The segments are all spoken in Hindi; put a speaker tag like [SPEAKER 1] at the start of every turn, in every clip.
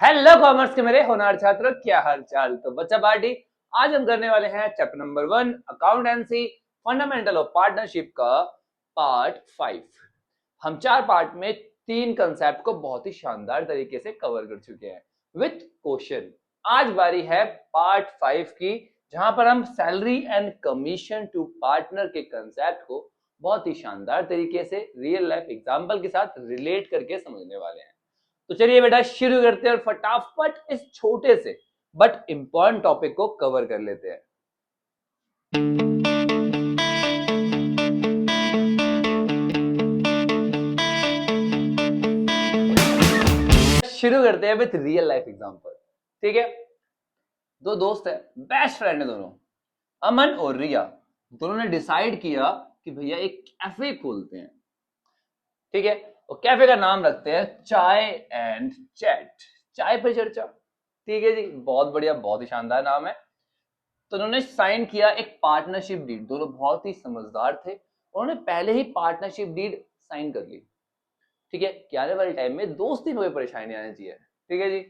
[SPEAKER 1] हेलो कॉमर्स के मेरे होनहार छात्र, क्या हाल चाल। तो बच्चा पार्टी, आज हम करने वाले हैं chapter number 1 accountancy fundamental of partnership का पार्ट 5। हम 4 पार्ट में 3 कंसेप्ट को बहुत ही शानदार तरीके से कवर कर चुके हैं विथ क्वेश्चन। आज बारी है पार्ट 5 की, जहां पर हम salary and commission to partner के कंसेप्ट को बहुत ही शानदार तरीके से रियल लाइफ एग्जांपल के साथ रिलेट करके समझने वाले हैं। तो चलिए बेटा शुरू करते हैं और फटाफट इस छोटे से बट इंपॉर्टेंट टॉपिक को कवर कर लेते हैं। शुरू करते हैं विथ रियल लाइफ एग्जांपल। ठीक है, दो दोस्त है, बेस्ट फ्रेंड है दोनों, अमन और रिया। दोनों ने डिसाइड किया कि भैया एक कैफे खोलते हैं। ठीक है, और कैफे का नाम रखते हैं चाय एंड चैट, चाय पर चर्चा। ठीक है जी, बहुत बढ़िया, बहुत ही शानदार नाम है। तो उन्होंने साइन किया एक पार्टनरशिप डीड। दोनों बहुत ही समझदार थे, उन्होंने पहले ही पार्टनरशिप डीड साइन कर ली। ठीक है, कि आने वाले टाइम में दोस्ती में कोई परेशानी आनी चाहिए। ठीक है जी,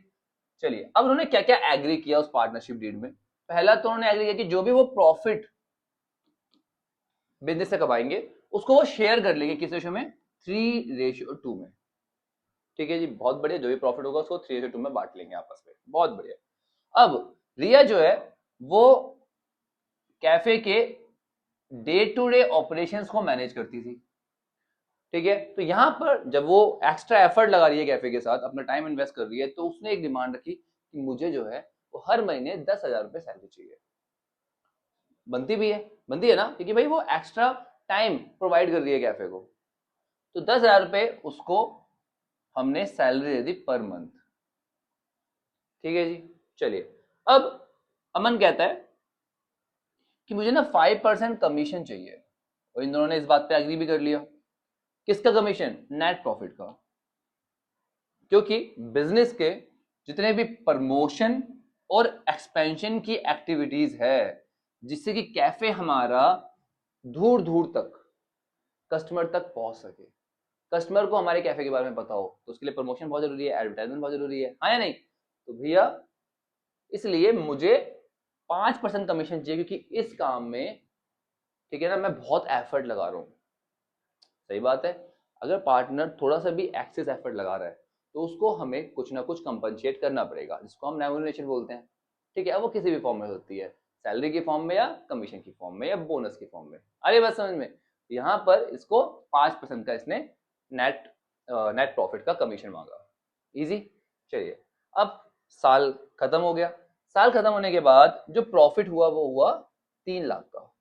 [SPEAKER 1] चलिए अब उन्होंने क्या क्या एग्री किया उस पार्टनरशिप डीड में। पहला तो उन्होंने एग्री किया कि जो भी वो प्रॉफिट बिजनेस से कमाएंगे उसको वो शेयर कर लेंगे किस रेशो में, 3:2 में। ठीक है जी, बहुत बढ़िया, जो भी प्रॉफिट होगा उसको 3:2 में बांट लेंगे आपस में, बहुत बढ़िया। अब रिया जो है वो कैफे के डे टू डे ऑपरेशंस को मैनेज करती थी। ठीक है, तो यहां पर जब वो एक्स्ट्रा एफर्ट लगा रही है कैफे के साथ, अपना टाइम इन्वेस्ट कर रही है, तो उसने एक डिमांड रखी कि मुझे जो है वो हर महीने 10,000 रुपए सैलरी चाहिए। बनती भी है, बनती है ना, क्योंकि भाई वो एक्स्ट्रा टाइम प्रोवाइड कर रही है कैफे को। तो 10,000 रुपए उसको हमने सैलरी दे दी पर मंथ। ठीक है जी, चलिए अब अमन कहता है कि मुझे ना 5% कमीशन चाहिए, और इन दोनों ने इस बात पे एग्री भी कर लिया। किसका कमीशन? नेट प्रॉफिट का। क्योंकि बिजनेस के जितने भी प्रमोशन और एक्सपेंशन की एक्टिविटीज है, जिससे कि कैफे हमारा दूर दूर तक कस्टमर तक पहुंच सके, कस्टमर को हमारे कैफे के बारे में पता हो, तो उसके लिए प्रमोशन बहुत जरूरी है, एडवर्टाइजमेंट बहुत जरूरी है, हाँ या नहीं? तो भैया इसलिए मुझे 5% कमीशन चाहिए, क्योंकि इस काम में, ठीक है ना, मैं बहुत एफर्ट लगा रहा हूँ। सही बात है, अगर पार्टनर थोड़ा सा भी एक्सेस एफर्ट लगा रहा है तो उसको हमें कुछ ना कुछ कंपनसेट करना पड़ेगा, जिसको हम रेम्यूनरेशन बोलते हैं। ठीक है, अब वो किसी भी फॉर्म में होती है, सैलरी की फॉर्म में या कमीशन की फॉर्म में या बोनस की फॉर्म में। अरे बस समझ में, यहाँ पर इसको 5% का इसने नेट नेट प्रॉफिट का कमीशन मांगा। इजी। चलिए अब साल खत्म हो गया। साल खत्म होने के बाद जो प्रॉफिट हुआ वो हुआ 3 लाख का।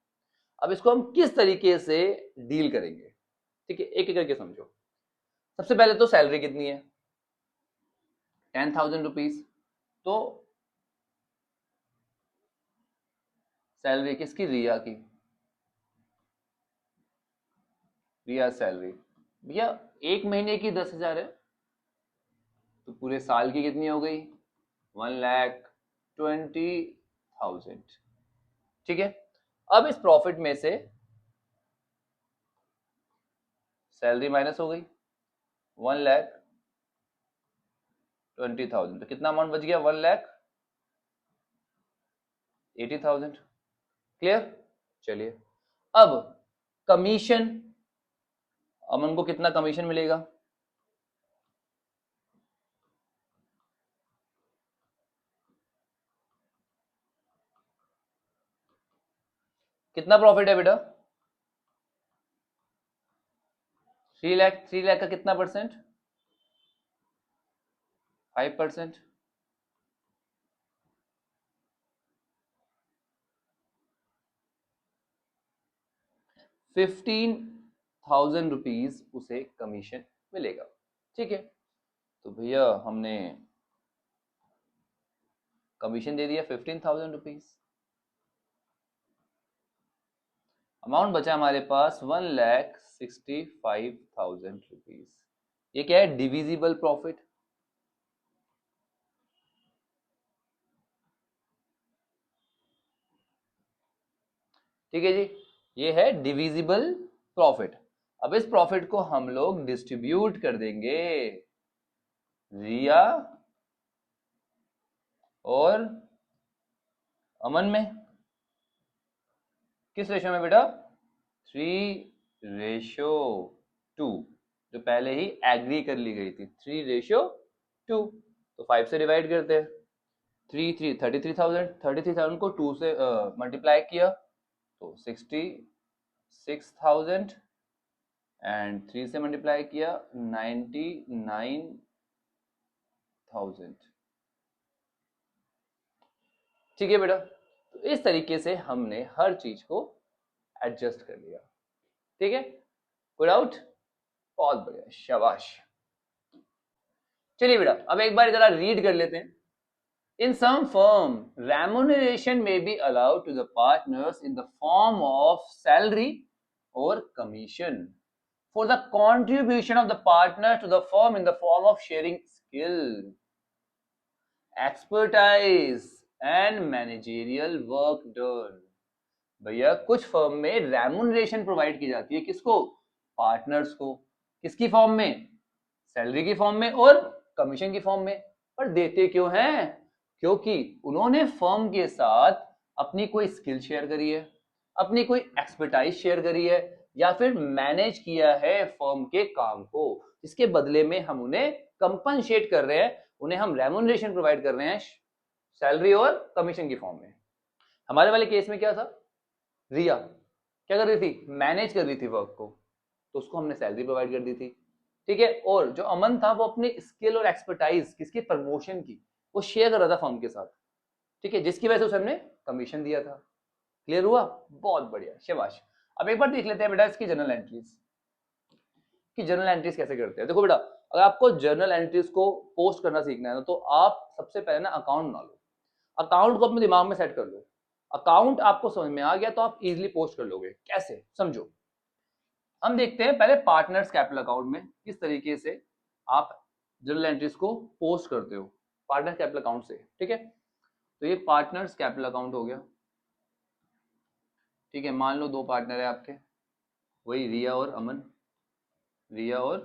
[SPEAKER 1] अब इसको हम किस तरीके से डील करेंगे? ठीक है, एक एक करके समझो। सबसे पहले तो सैलरी कितनी है? 10,000 रुपीज। तो सैलरी किसकी? रिया की। रिया सैलरी भैया एक महीने की 10,000 है, तो पूरे साल की कितनी हो गई? 1,20,000। ठीक है, अब इस प्रॉफिट में से सैलरी माइनस हो गई, 1,20,000, तो कितना अमाउंट बच गया? 1,80,000। क्लियर? चलिए अब कमीशन, अमन को कितना कमीशन मिलेगा? कितना प्रॉफिट है बेटा? 3 लाख। 3 लाख का कितना परसेंट? 5%। 15,000 रुपीज उसे कमीशन मिलेगा। ठीक है, तो भैया हमने कमीशन दे दिया 15,000 रुपीज। अमाउंट बचा हमारे पास 1,65,000 रुपीज। ये क्या है? Divisible profit. ठीक है जी, ये है डिविजिबल प्रॉफिट। अब इस प्रॉफिट को हम लोग डिस्ट्रीब्यूट कर देंगे रिया और अमन में किस रेशियो में बेटा? 3:2, जो पहले ही एग्री कर ली गई थी, 3:2। तो 5 से डिवाइड करते हैं। 33,000 को 2 से मल्टीप्लाई किया तो 66,000 एंड 3 से मल्टीप्लाई किया 99,000। ठीक है बेटा, तो इस तरीके से हमने हर चीज को एडजस्ट कर लिया। ठीक है, गुड आउट, बहुत बढ़िया, शाबाश। चलिए बेटा, अब एक बार जरा रीड कर लेते हैं। In some firm, remuneration may be allowed to the partners in the form of salary or commission for the contribution of the partners to the firm in the form of sharing skill, expertise and managerial work done। भैया कुछ फर्म में रेमुनरेशन प्रोवाइड की जाती है, किसको? पार्टनर्स को। किसकी फॉर्म में? सैलरी की फॉर्म में और कमीशन की फॉर्म में। पर देते क्यों हैं? क्योंकि उन्होंने फर्म के साथ अपनी कोई स्किल शेयर करी है, अपनी कोई एक्सपर्टाइज शेयर करी है, या फिर मैनेज किया है फर्म के काम को, इसके बदले में हम उन्हें कंपनसेट कर रहे हैं, उन्हें हम रेमुनरेशन प्रोवाइड कर रहे हैं सैलरी और कमीशन की फॉर्म में। हमारे वाले केस में क्या था? रिया क्या कर रही थी? मैनेज कर रही थी वर्क को, तो उसको हमने सैलरी प्रोवाइड कर दी थी। ठीक है, और जो अमन था वो अपनी स्किल और एक्सपर्टाइज किसकी? प्रमोशन की, वो शेयर कर रहा था फर्म के साथ। ठीक है, जिसकी वजह से उसे हमने कमीशन दिया था। क्लियर हुआ? बहुत बढ़िया, शाबाश। अब एक बार देख लेते हैं बेटा इसकी जर्नल एंट्रीज, कि जर्नल एंट्रीज कैसे करते हैं। देखो बेटा, अगर आपको जर्नल एंट्रीज को पोस्ट करना सीखना है ना, तो आप सबसे पहले ना अकाउंट बना लो, अकाउंट को अपने दिमाग में सेट कर लो। अकाउंट आपको समझ में आ गया तो आप इजीली पोस्ट कर लोगे। कैसे, समझो। हम देखते हैं पहले पार्टनर्स कैपिटल अकाउंट में किस तरीके से आप जर्नल एंट्रीज को पोस्ट करते हो पार्टनर कैपिटल अकाउंट से। ठीक है, तो ये पार्टनर्स कैपिटल अकाउंट हो गया। ठीक है, मान लो 2 पार्टनर है आपके, वही रिया और अमन, रिया और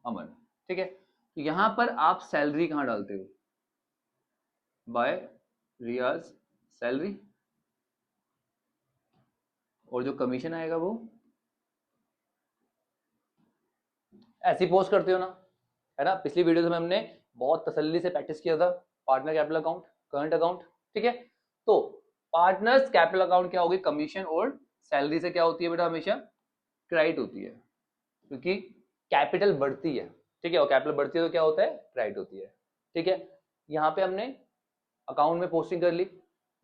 [SPEAKER 1] अमन। ठीक है, तो यहां पर आप सैलरी कहां डालते हो? बाय रियाज सैलरी, और जो कमीशन आएगा वो ऐसे ही पोस्ट करते हो ना, है ना। पिछली वीडियो में हमने बहुत तसल्ली से प्रैक्टिस किया था partner capital account, current account. ठीक है, तो पार्टनर्स कैपिटल अकाउंट क्या होगी? कमीशन और सैलरी से क्या होती है बेटा? हमेशा क्रेडिट होती है, क्योंकि कैपिटल बढ़ती है। ठीक है, और कैपिटल बढ़ती है तो क्या होता है? क्रेडिट होती है। ठीक है, यहाँ पे हमने अकाउंट में पोस्टिंग कर ली।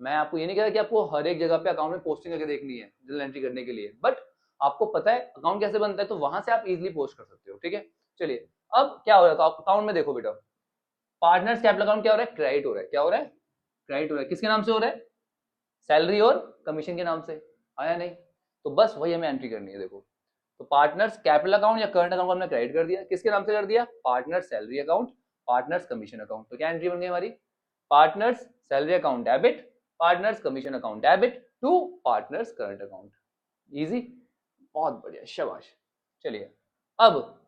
[SPEAKER 1] मैं आपको ये नहीं कह रहा कि आपको हर एक जगह पे अकाउंट में पोस्टिंग करके देखनी है जर्नल एंट्री करने के लिए, बट आपको पता है अकाउंट कैसे बनता है, तो वहां से आप इजीली पोस्ट कर सकते हो। ठीक है, चलिए अब क्या हो रहा है, तो आप अकाउंट में देखो बेटा, पार्टनर्स कैपिटल अकाउंट क्या हो रहा है? क्रेडिट हो रहा है। क्या हो रहा है? क्रेडिट हो रहा है। किसके नाम से हो रहा है? सैलरी और कमीशन के नाम से। आया नहीं? तो बस वही हमें एंट्री करनी है। देखो, तो पार्टनर्स कैपिटल अकाउंट या करंट अकाउंट हमने क्रेडिट कर दिया, किसके नाम से कर दिया? Partners salary account, partners commission account. तो क्या एंट्री बन गई हमारी? Partners salary account debit, partners commission account debit to partners current account. Easy, बहुत बढ़िया, शाबाश। चलिए, अब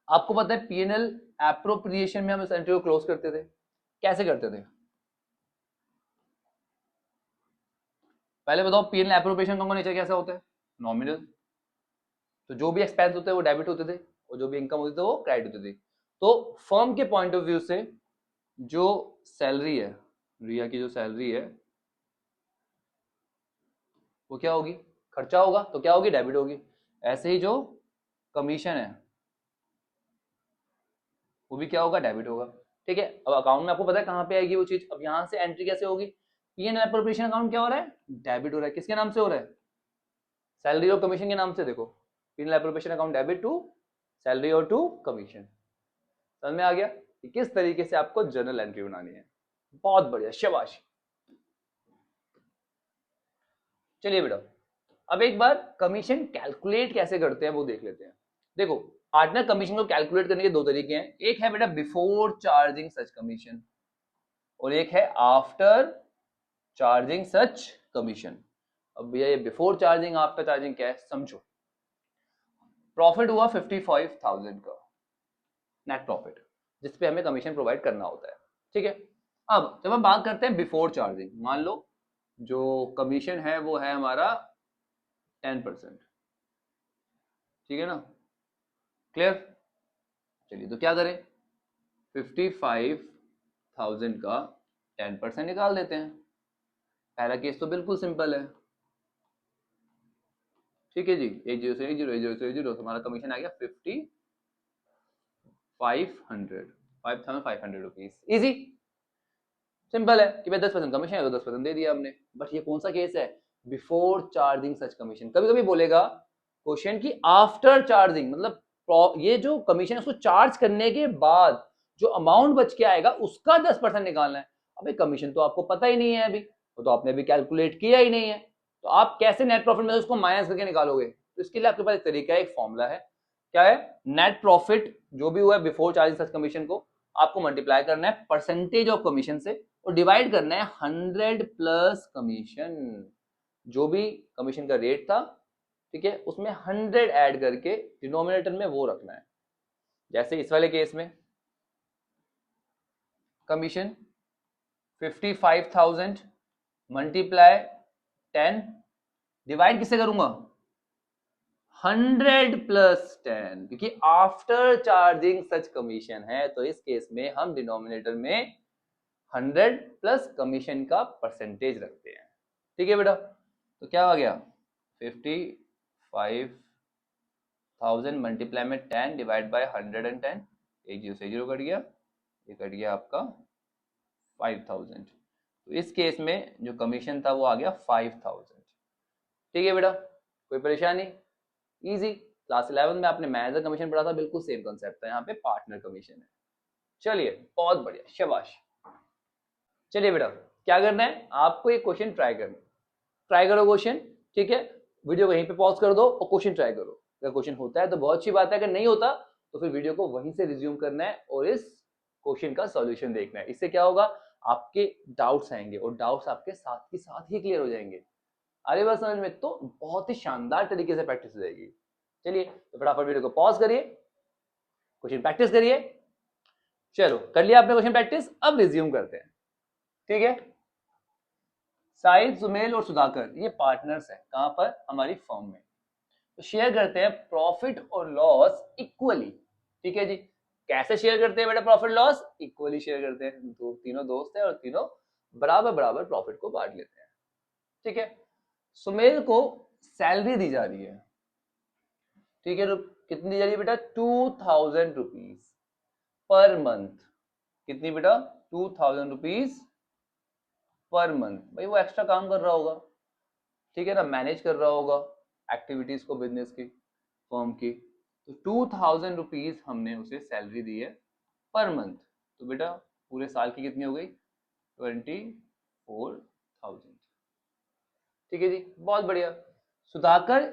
[SPEAKER 1] आपको पता है पीएनएल एप्रोप्रिएशन में हम इस एंट्री को क्लोज करते थे। कैसे करते थे? पहले बताओ, पीएनएल एप्रोप्रिएशन का नेचर कैसा होता है? नॉमिनल। तो जो भी एक्सपेंस होते हैं वो डेबिट होते थे, और जो भी इनकम होती थी वो क्रेडिट होती थी। तो फर्म के पॉइंट ऑफ व्यू से जो सैलरी है, रिया की जो सैलरी है, वो क्या होगी? खर्चा होगा, तो क्या होगी? डेबिट होगी। ऐसे ही जो कमीशन है वो भी क्या होगा? डेबिट होगा। ठीक है, अब अकाउंट में आपको पता है कहां पे आएगी वो चीज। अब यहां से एंट्री कैसे होगी? पीएनएल एप्रोप्रिएशन अकाउंट क्या हो रहा है? डेबिट हो रहा है। किसके नाम से हो रहा है? सैलरी और कमीशन के नाम से। देखो, PNL appropriation account debit to salary और टू कमीशन। समझ में आ गया कि किस तरीके से आपको जर्नल एंट्री बनानी है? बहुत बढ़िया, शाबाश। चलिए बेटा, अब एक बार कमीशन कैलकुलेट कैसे करते हैं वो देख लेते हैं। देखो, पार्टनर कमीशन को कैलकुलेट करने के 2 तरीके हैं। एक है बेटा बिफोर चार्जिंग सच कमीशन, और एक है आफ्टर चार्जिंग सच कमीशन। अब भैया ये बिफोर चार्जिंग आफ्टर चार्जिंग क्या है, समझो। प्रॉफिट हुआ 55,000 का नेट प्रॉफिट, जिसपे हमें कमीशन प्रोवाइड करना होता है। ठीक है, अब जब हम बात करते हैं बिफोर चार्जिंग, मान लो जो कमीशन है वो है हमारा 10%, ठीक है ना, क्लियर। चलिए तो क्या करें, 55,000 का 10% निकाल देते हैं। पहला केस तो बिल्कुल सिंपल है, ठीक है जी, 80 से 80 80 से 80 तो हमारा कमीशन आ गया 5500 रुपीज, इजी सिंपल है कि भाई 10% कमीशन है तो 10% दे दिया हमने। बट ये कौन सा केस है, बिफोर चार्जिंग सच कमीशन। कभी कभी बोलेगा क्वेश्चन की आफ्टर चार्जिंग, मतलब ये जो कमीशन है उसको चार्ज करने के बाद जो अमाउंट बच के आएगा उसका 10% निकालना है। अबे कमीशन तो आपको पता ही नहीं है, अभी वो तो आपने अभी कैलकुलेट किया ही नहीं है, तो आप कैसे नेट प्रॉफिट में उसको माइनस करके निकालोगे। तो इसके लिए आपके पास एक तरीका है, एक फॉर्मूला है, क्या है, नेट प्रॉफिट जो भी हुआ है बिफोर चार्जिंग सच कमीशन को आपको मल्टीप्लाई करना है परसेंटेज ऑफ कमीशन से और डिवाइड करना है 100 प्लस कमीशन, जो भी कमीशन का रेट था, ठीक है, उसमें 100 ऐड करके डिनोमिनेटर में वो रखना है। जैसे इस वाले केस में कमीशन 55,000 मल्टीप्लाई 10 डिवाइड किससे करूंगा, 100 प्लस 10, क्योंकि आफ्टर चार्जिंग सच कमीशन है तो इस केस में हम डिनोमिनेटर में 100 प्लस कमीशन का परसेंटेज रखते हैं, ठीक है बेटा। तो क्या हो गया, 55,000 मल्टीप्लाई में 10 डिवाइड बाय 110, एक जीरो से जीरो कट गया, ये कट गया आपका 5,000। तो इस केस में जो कमीशन था वो आ गया 5,000, ठीक है बेटा, कोई परेशानी, इजी। क्लास 11 में आपने मैनेजर कमीशन पढ़ा था, बिल्कुल सेम कंसेप्ट है, यहाँ पे पार्टनर कमीशन है। चलिए बहुत बढ़िया, शाबाश। चलिए बेटा क्या करना है, आपको एक क्वेश्चन ट्राई करना है, ट्राई करो क्वेश्चन, ठीक है, वीडियो वहीं पे पॉज कर दो और क्वेश्चन ट्राई करो। अगर क्वेश्चन होता है तो बहुत अच्छी बात है, अगर नहीं होता तो फिर वीडियो को वहीं से रिज्यूम करना है और इस क्वेश्चन का सॉल्यूशन देखना है। इससे क्या होगा, आपके डाउट्स आएंगे और डाउट्स आपके साथ ही क्लियर हो जाएंगे। अरे बात समझ में, तो बहुत ही शानदार तरीके से प्रैक्टिस हो जाएगी। चलिए तो फटाफट वीडियो को पॉज करिए, क्वेश्चन प्रैक्टिस करिए। चलो कर लिया आपने क्वेश्चन प्रैक्टिस, अब रिज्यूम करते हैं, ठीक है। साहिद, सुमेल और सुधाकर ये पार्टनर्स हैं, कहां पर, हमारी फर्म में। तो शेयर करते हैं प्रॉफिट और लॉस इक्वली, ठीक है जी। कैसे शेयर करते हैं बेटा प्रॉफिट लॉस, इक्वली शेयर करते हैं, तो तीनों दोस्त हैं और तीनों बराबर बराबर प्रॉफिट को बांट लेते हैं, ठीक है। सुमेल को सैलरी दी जा रही है, ठीक है, तो कितनी दी जा रही है बेटा, 2,000 रुपीज पर मंथ। कितनी बेटा, 2,000 रुपीज पर मंथ। भाई वो एक्स्ट्रा काम कर रहा होगा, ठीक है ना, मैनेज कर रहा होगा एक्टिविटीज को बिजनेस की, फर्म की। तो 2,000 रुपीज हमने उसे सैलरी दी है पर मंथ, तो बेटा पूरे साल की कितनी हो गई, 24,000, ठीक है जी, बहुत बढ़िया। Sudhakar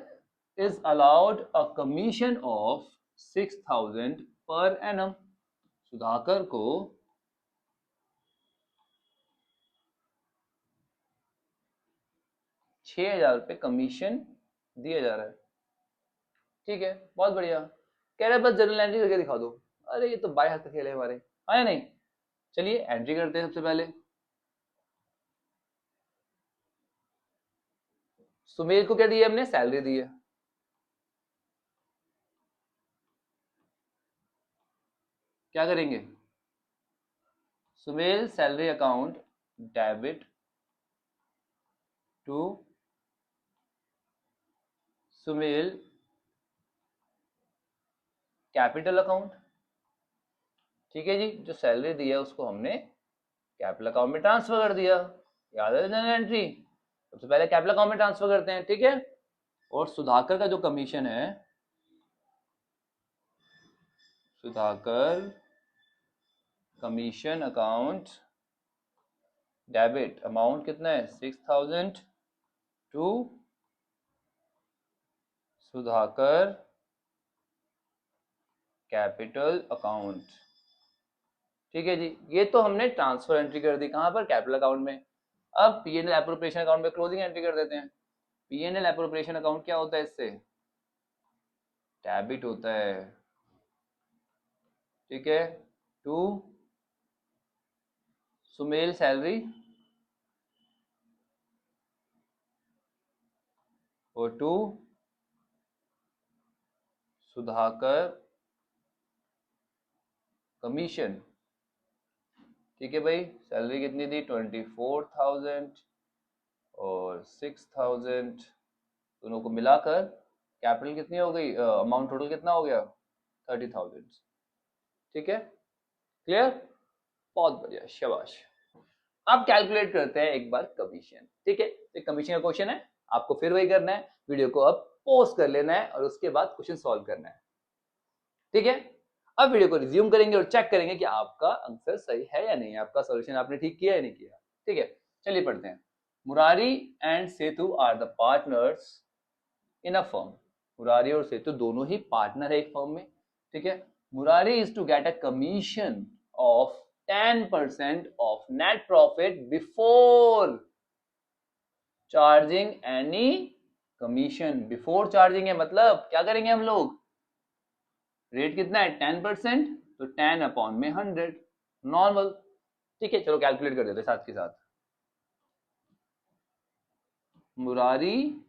[SPEAKER 1] is allowed a commission of 6,000 per annum. Sudhakar को 6,000 रुपये कमीशन दिया जा रहा है, ठीक है, बहुत बढ़िया। कह रहे बस जनरल एंट्री करके दिखा दो। अरे ये तो बाय हाथ का खेल है हमारे, हाँ या नहीं। चलिए एंट्री करते हैं सबसे पहले। सुमेर को क्या दिया हमने, सैलरी दी है, क्या करेंगे, Sumel salary account debit to Sumel capital account, ठीक है जी। जो सैलरी दी है उसको हमने कैपिटल अकाउंट में ट्रांसफर कर दिया, याद है जनरल एंट्री, सबसे पहले कैपिटल अकाउंट में ट्रांसफर करते हैं, ठीक है। और सुधाकर का जो कमीशन है, Sudhakar commission account debit amount कितना है, 6,000 टू सुधाकर कैपिटल अकाउंट, ठीक है जी। ये तो हमने ट्रांसफर एंट्री कर दी, कहां पर, कैपिटल अकाउंट में। अब पीएनएल एप्रोप्रिएशन अकाउंट में क्लोजिंग एंट्री कर देते हैं। पीएनएल एप्रोप्रिएशन अकाउंट क्या होता है, इससे डेबिट होता है, ठीक है, टू सुमेल सैलरी और 2 सुधाकर कमीशन। ठीक है भाई, सैलरी कितनी थी 24,000 और 6,000, दोनों को मिलाकर कैपिटल कितनी हो गई, अमाउंट टोटल कितना हो गया 30,000। ठीक है, क्लियर, बहुत बढ़िया, शाबाश। अब कैलकुलेट करते हैं एक बार कमीशन। ठीक है, तो कमीशन का क्वेश्चन है, आपको फिर वही करना है, वीडियो को अब पॉज कर लेना है और उसके बाद क्वेश्चन सॉल्व करना है। ठीक है, अब वीडियो को रिज्यूम करेंगे और चेक करेंगे कि आपका आंसर सही है या नहीं, आपका सॉल्यूशन आपने ठीक किया या नहीं किया। ठीक है, चलिए पढ़ते हैं। Murari and Setu are the partners in a firm. Murari और सेतु दोनों ही पार्टनर है एक फर्म में। ठीक है, Murari is to get a commission of 10% of net profit before charging any commission. Before charging है मतलब क्या करेंगे हम लोग, रेट कितना है 10%, तो 10 अपॉन में 100 नॉर्मल। ठीक है, चलो कैलकुलेट कर देते हैं साथ के साथ। मुरारी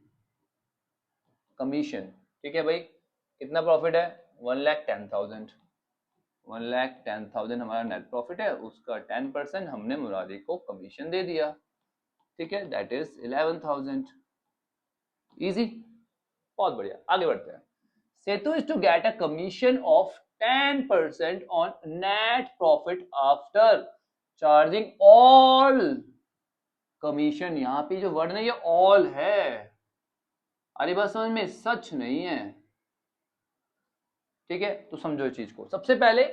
[SPEAKER 1] कमीशन, ठीक है भाई, कितना प्रॉफिट है 1,10,000। 1,10,000 हमारा नेट प्रॉफिट है, उसका 10% हमने मुरारी को कमीशन दे दिया। ठीक है, दैट इज 11,000। इजी, बहुत बढ़िया, आगे बढ़ते हैं। Setu is to get a commission of 10% on net profit after charging all commission. यहां पे जो वर्ड है ये ऑल है, अरे बात समझ में, सच नहीं है। ठीक है, तो समझो इस चीज को। सबसे पहले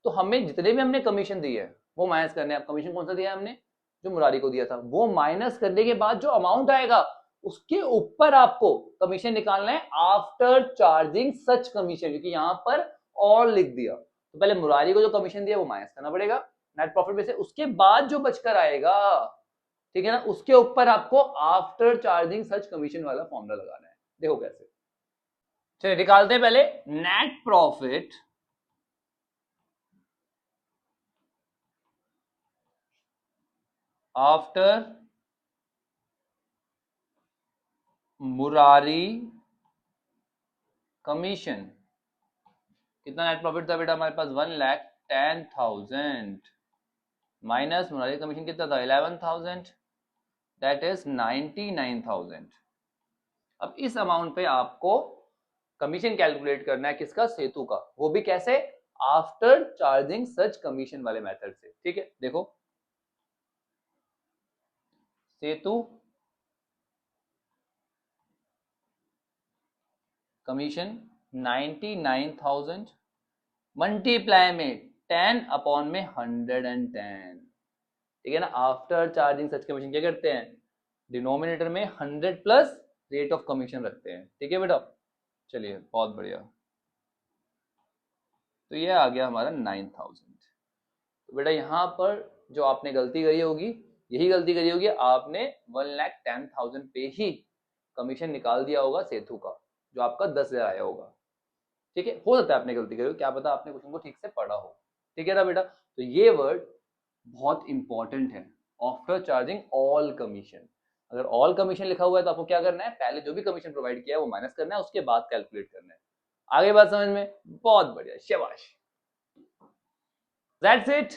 [SPEAKER 1] तो हमें जितने भी हमने कमीशन दिए है वो माइनस करने हैं। कमीशन कौन सा दिया है हमने, जो मुरारी को दिया था, वो माइनस करने के बाद जो अमाउंट आएगा उसके ऊपर आपको कमीशन निकालना है आफ्टर चार्जिंग सच कमीशन, क्योंकि यहां पर ऑल लिख दिया। तो पहले मुरारी को जो कमीशन दिया वो माइनस करना पड़ेगा नेट प्रॉफिट में से, उसके बाद जो बचकर आएगा, ठीक है ना, उसके ऊपर आपको आफ्टर चार्जिंग सच कमीशन वाला फॉर्मूला लगाना है। देखो कैसे, चलिए निकालते हैं पहले net profit after Murari commission. कितना नेट प्रॉफिट था बेटा हमारे पास 1,10,000 माइनस मुरारी कमीशन कितना था 11,000, दैट इज 99,000। अब इस अमाउंट पे आपको कमीशन कैलकुलेट करना है, किसका, सेतु का, वो भी कैसे, आफ्टर चार्जिंग सच कमीशन वाले मेथड से। ठीक है, देखो सेतु कमीशन 99,000 मल्टीप्लाई में 10 अपॉन में 110। ठीक है ना, आफ्टर चार्जिंग सच कमीशन क्या करते हैं, डिनोमिनेटर में 100 प्लस रेट ऑफ कमीशन रखते हैं। ठीक है बेटा, चलिए बहुत बढ़िया, तो ये आ गया हमारा 9,000। तो बेटा यहाँ पर जो आपने गलती करी होगी, यही गलती करी होगी, आपने 1,10,000 पे ही कमीशन निकाल दिया होगा सेतु का, जो आपका 10,000 आया होगा। ठीक है, हो सकता है आपने गलती करी हो, क्या पता आपने क्वेश्चन को ठीक से पढ़ा हो। ठीक है ना बेटा, तो ये वर्ड बहुत इंपॉर्टेंट है, आफ्टर चार्जिंग ऑल कमीशन। अगर ऑल कमीशन लिखा हुआ है तो आपको क्या करना है, पहले जो भी कमीशन प्रोवाइड किया है वो माइनस करना है, उसके बाद कैलकुलेट करना है। आगे बात समझ में, बहुत बढ़िया, शाबाश। दैट्स इट,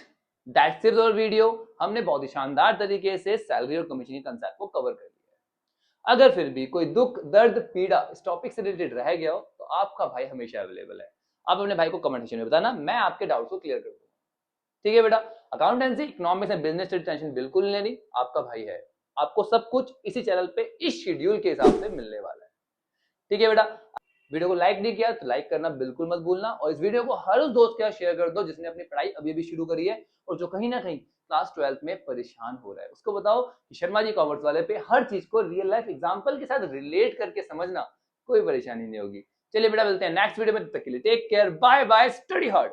[SPEAKER 1] दैट्स इट और वीडियो। हमने बहुत ही शानदार तरीके से सैलरी और कमीशन के कंसेप्ट को कवर कर लिया है। अगर फिर भी कोई दुख दर्द पीड़ा इस टॉपिक से रिलेटेड रह गया हो तो आपका भाई हमेशा अवेलेबल है। आप अपने भाई को कमेंट सेक्शन में बताना, मैं आपके डाउट्स को क्लियर कर दूंगा। ठीक है बेटा, अकाउंटेंसी इकोनॉमिक्स एंड बिजनेस से टेंशन बिल्कुल नहीं लेनी, आपका भाई है, आपको सब कुछ इसी चैनल पे इस शेड्यूल के हिसाब से मिलने वाला है। ठीक है बेटा, वीडियो को लाइक नहीं किया तो लाइक करना बिल्कुल मत भूलना, और इस वीडियो को हर उस दोस्त के साथ शेयर कर दो जिसने अपनी पढ़ाई अभी अभी शुरू करी है और जो कहीं ना कहीं क्लास 12th में परेशान हो रहा है। उसको बताओ कि शर्मा जी कॉमर्स वाले पे हर चीज को रियल लाइफ एग्जांपल के साथ रिलेट करके समझना, कोई परेशानी नहीं होगी। चलिए बेटा, मिलते हैं नेक्स्ट वीडियो में, तब तक के लिए take care, bye bye, study hard.